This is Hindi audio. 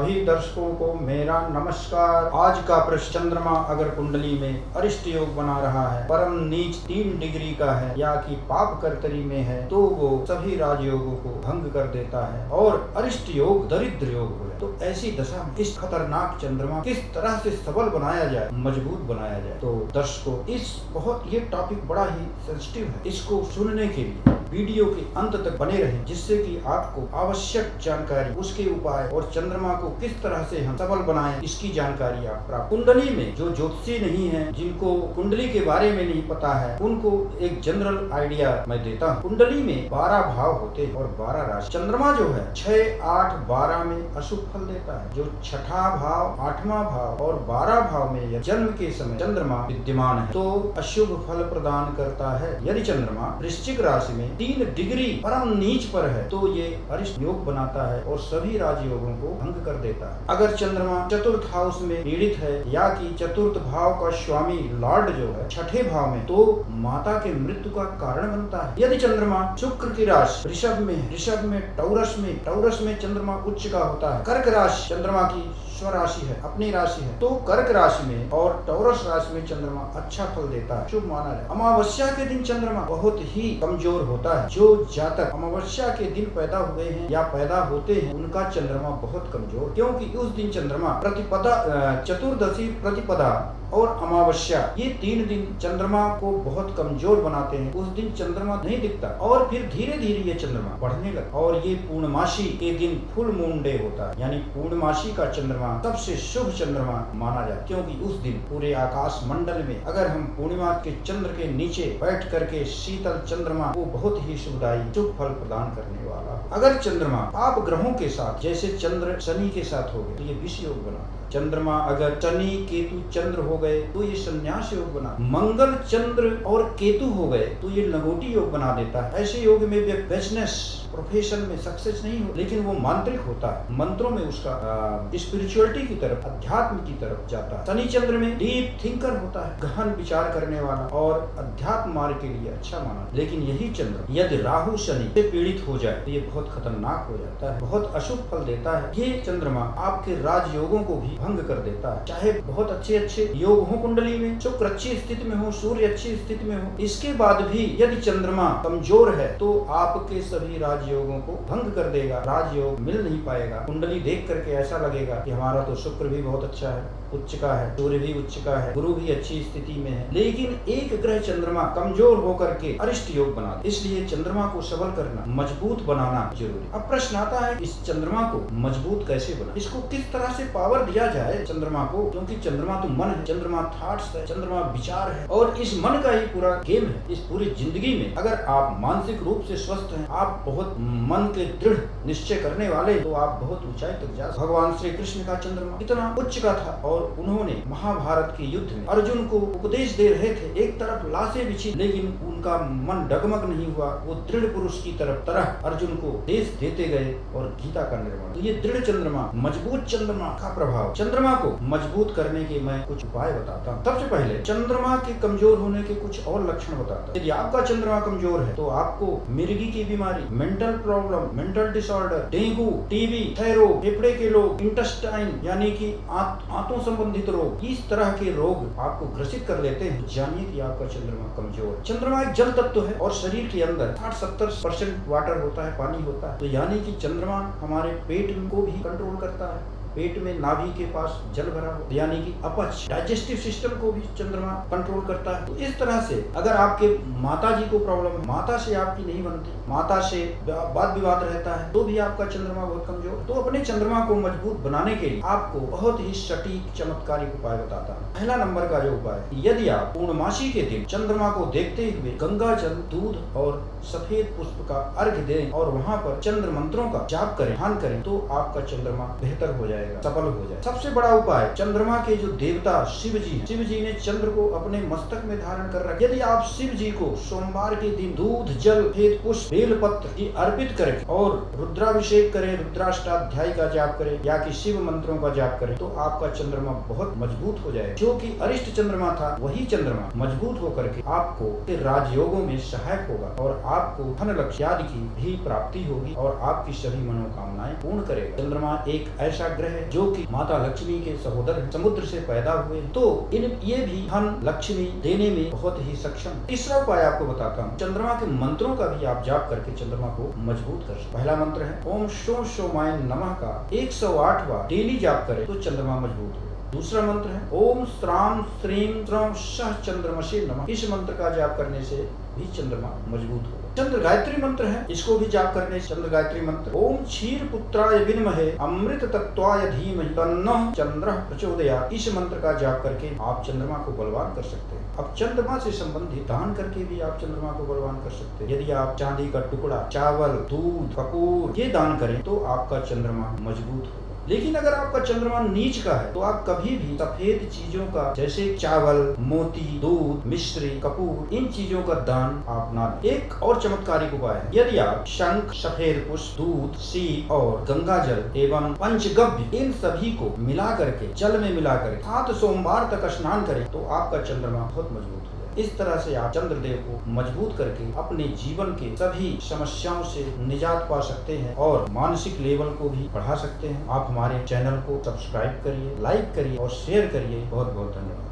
सभी दर्शकों को मेरा नमस्कार। आज का प्रश्न, चंद्रमा अगर कुंडली में अरिष्ट योग बना रहा है, परम नीच 3 डिग्री का है या कि पाप कर्तरी में है, तो वो सभी राजयोगों को भंग कर देता है और अरिष्ट योग दरिद्र योग हो। तो ऐसी दशा में इस खतरनाक चंद्रमा किस तरह से सबल बनाया जाए, मजबूत बनाया जाए। तो दर्शकों, ये टॉपिक बड़ा ही सेंसिटिव है। इसको सुनने के लिए वीडियो के अंत तक बने रहें, जिससे कि आपको आवश्यक जानकारी, उसके उपाय और चंद्रमा को किस तरह से हम सबल बनाएं, इसकी जानकारी आप प्राप्त। कुंडली में जो ज्योतिषी नहीं है, जिनको कुंडली के बारे में नहीं पता है, उनको एक जनरल आइडिया मैं देता हूँ। कुंडली में 12 भाव होते हैं और 12 राशि। चंद्रमा जो है 6, 8, 12 में अशुभ फल देता है। जो 6ठा भाव, 8वां भाव और 12 भाव में जन्म के समय चंद्रमा विद्यमान है तो अशुभ फल प्रदान करता है। यदि चंद्रमा वृश्चिक राशि में 3 डिग्री परम नीच पर है तो ये अरिष्ट योग बनाता है और सभी राजयोगों को भंग कर देता है। अगर चंद्रमा चतुर्थ हाउस में पीड़ित है या कि चतुर्थ भाव का स्वामी लॉर्ड जो है 6ठे भाव में, तो माता के मृत्यु का कारण बनता है। यदि चंद्रमा शुक्र की राशि ऋषभ में टौरस में चंद्रमा उच्च का होता है। कर्क राशि चंद्रमा की स्वराशि है, अपनी राशि है, तो कर्क राशि में और टौरस राशि में चंद्रमा अच्छा फल देता है, शुभ माना है। अमावस्या के दिन चंद्रमा बहुत ही कमजोर होता है। जो जातक अमावस्या के दिन पैदा हुए हैं या पैदा होते हैं, उनका चंद्रमा बहुत कमजोर, क्योंकि उस दिन चंद्रमा प्रतिपदा, चतुर्दशी, प्रतिपदा और अमावस्या, ये 3 दिन चंद्रमा को बहुत कमजोर बनाते हैं। उस दिन चंद्रमा नहीं दिखता और फिर धीरे धीरे ये चंद्रमा बढ़ने लगा और ये पूर्णमासी के दिन फुल मून डे होता है, यानी पूर्णमासी का चंद्रमा सबसे शुभ चंद्रमा माना जाता है, क्योंकि उस दिन पूरे आकाश मंडल में अगर हम पूर्णिमा के चंद्र के नीचे बैठ करके शीतल चंद्रमा, वो बहुत ही शुभदायी शुभ फल प्रदान करने वाला। अगर चंद्रमा पाप ग्रहों के साथ, जैसे चंद्र शनि के साथ हो गए, तो ये विष योग बना। चंद्रमा अगर शनि केतु चंद्र हो गए तो ये संन्यास योग बना। मंगल चंद्र और केतु हो गए तो ये लंगोटी योग बना देता है। ऐसे योग में बिजनेस प्रोफेशन में सक्सेस नहीं हो, लेकिन वो मांत्रिक होता है, मंत्रों में उसका स्पिरिचुअलिटी की तरफ, अध्यात्म की तरफ जाता है। शनि चंद्र में डीप थिंकर होता है, गहन विचार करने वाला और अध्यात्म मार्ग के लिए अच्छा माना। लेकिन यही चंद्र यदि राहु शनि से पीड़ित हो जाए तो ये बहुत खतरनाक हो जाता है, बहुत अशुभ फल देता है। ये चंद्रमा आपके राजयोगों को भी भंग कर देता है। चाहे बहुत अच्छे योग हो कुंडली में, शुक्र अच्छी स्थिति में हो, सूर्य अच्छी स्थिति में हो, इसके बाद भी यदि चंद्रमा कमजोर है तो आपके सभी राजयोगों को भंग कर देगा, राजयोग मिल नहीं पाएगा। कुंडली देख करके ऐसा लगेगा कि हमारा तो शुक्र भी बहुत अच्छा है, उच्च का है, सूर्य भी उच्च का है, गुरु भी अच्छी स्थिति में है, लेकिन एक ग्रह चंद्रमा कमजोर होकर के अरिष्ट योग बना दे। इसलिए चंद्रमा को सबल करना, मजबूत बनाना जरूरी। अब प्रश्न आता है, इस चंद्रमा को मजबूत कैसे बना, इसको किस तरह से पावर दिया जाए चंद्रमा को, क्योंकि चंद्रमा तो मन है, चंद्रमा थॉट्स है, चंद्रमा विचार है और इस मन का ही पूरा गेम है। इस पूरी जिंदगी में अगर आप मानसिक रूप से स्वस्थ हैं, आप बहुत मन के दृढ़ निश्चय करने वाले, तो आप बहुत ऊंचाई तक जा सकते। भगवान श्री कृष्ण का चंद्रमा इतना उच्च का था और उन्होंने महाभारत के युद्ध में अर्जुन को उपदेश दे रहे थे। एक तरफ लाशें बिछी, लेकिन उनका मन डगमग नहीं हुआ, वो दृढ़ पुरुष की तरह अर्जुन को देश देते गए और गीता का निर्माण। तो ये दृढ़ चंद्रमा, मजबूत चंद्रमा का प्रभाव। चंद्रमा को मजबूत करने के मैं कुछ उपाय बताता हूँ। सबसे पहले चंद्रमा के कमजोर होने के कुछ और लक्षण बताता हूँ। यदि आपका चंद्रमा कमजोर है तो आपको मिर्गी की बीमारी, mental problem, mental disorder, dengue, TB, thyroid, फेफड़े के रोग, इंटेस्टाइन यानी कि आंतों संबंधित रोग, इस तरह के रोग आपको ग्रसित कर लेते हैं। जानिए कि आपका चंद्रमा कमजोर है। चंद्रमा एक जल तत्व है और शरीर के अंदर 60-70% वाटर होता है, पानी होता है। तो यानी कि चंद्रमा हमारे पेट को भी कंट्रोल करता है। पेट में नाभि के पास जल भरा हो, यानी कि अपच, डाइजेस्टिव सिस्टम को भी चंद्रमा कंट्रोल करता है। तो इस तरह से अगर आपके माता जी को प्रॉब्लम है, माता से आपकी नहीं बनती, माता से वाद विवाद रहता है, तो भी आपका चंद्रमा बहुत कमजोर। तो अपने चंद्रमा को मजबूत बनाने के लिए आपको बहुत ही सटीक चमत्कारिक उपाय बताता हूँ। पहला नंबर का जो उपाय, यदि आप पूर्णमासी के दिन चंद्रमा को देखते हुए गंगा जल, दूध और सफेद पुष्प का अर्घ्य दें और वहाँ पर चंद्र मंत्रों का जाप करें, ध्यान करें, तो आपका चंद्रमा बेहतर हो जाएगा, सफल हो जाए। सबसे बड़ा उपाय, चंद्रमा के जो देवता शिव जी ने चंद्र को अपने मस्तक में धारण कर रखा। यदि आप शिव जी को सोमवार के दिन दूध, जल, सफेद पुष्प, बेल पत्र की अर्पित करें और रुद्राभिषेक करें, रुद्राष्टाध्याय का जाप करें या कि शिव मंत्रों का जाप करें, तो आपका चंद्रमा बहुत मजबूत हो जाएगा। जो कि अरिष्ट चंद्रमा था, वही चंद्रमा मजबूत होकर के आपको राजयोगों में सहायक होगा और आपको धन लक्ष्यादि की भी प्राप्ति होगी और आपकी सभी मनोकामनाएं पूर्ण करेगा। चंद्रमा एक ऐसा ग्रह है जो कि माता लक्ष्मी के सहोदर हैं, समुद्र से पैदा हुए, तो ये भी धन लक्ष्मी देने में बहुत ही सक्षम। तीसरा उपाय आपको बताता हूँ, चंद्रमा के मंत्रों का भी आप जाप करके चंद्रमा को मजबूत कर सकते। पहला मंत्र है ओम शो शोमाय नमः का 108 बार डेली जाप करें तो चंद्रमा मजबूत हो। दूसरा मंत्र है ओम श्राम श्रीम श्रम शह चंद्रमसे नमः। इस मंत्र का जाप करने से भी चंद्रमा मजबूत होगा। चंद्र गायत्री मंत्र है, इसको भी जाप करने से चंद्र गायत्री मंत्र ओम क्षीर पुत्राय विद्महे अमृत तत्वाय धीमहि तन्नः चंद्रः प्रचोदयात्। इस मंत्र का जाप करके आप चंद्रमा को बलवान कर सकते हैं। अब चंद्रमा से संबंधित दान करके भी आप चंद्रमा को बलवान कर सकते हैं। यदि आप चांदी का टुकड़ा, चावल, दूध, कपूर ये दान करें तो आपका चंद्रमा मजबूत होगा। लेकिन अगर आपका चंद्रमा नीच का है तो आप कभी भी सफेद चीजों का जैसे चावल, मोती, दूध, मिश्री, कपूर इन चीजों का दान आप ना दें। एक और चमत्कारिक उपाय है, यदि आप शंख, सफेद पुष्प, दूध, सीप और गंगा जल एवं पंचगव्य इन सभी को मिला करके जल में मिला कर 7 सोमवार तक स्नान करें तो आपका चंद्रमा बहुत मजबूत होगा। इस तरह से आप चंद्रदेव को मजबूत करके अपने जीवन के सभी समस्याओं से निजात पा सकते हैं और मानसिक लेवल को भी बढ़ा सकते हैं। आप हमारे चैनल को सब्सक्राइब करिए, लाइक करिए और शेयर करिए। बहुत बहुत धन्यवाद।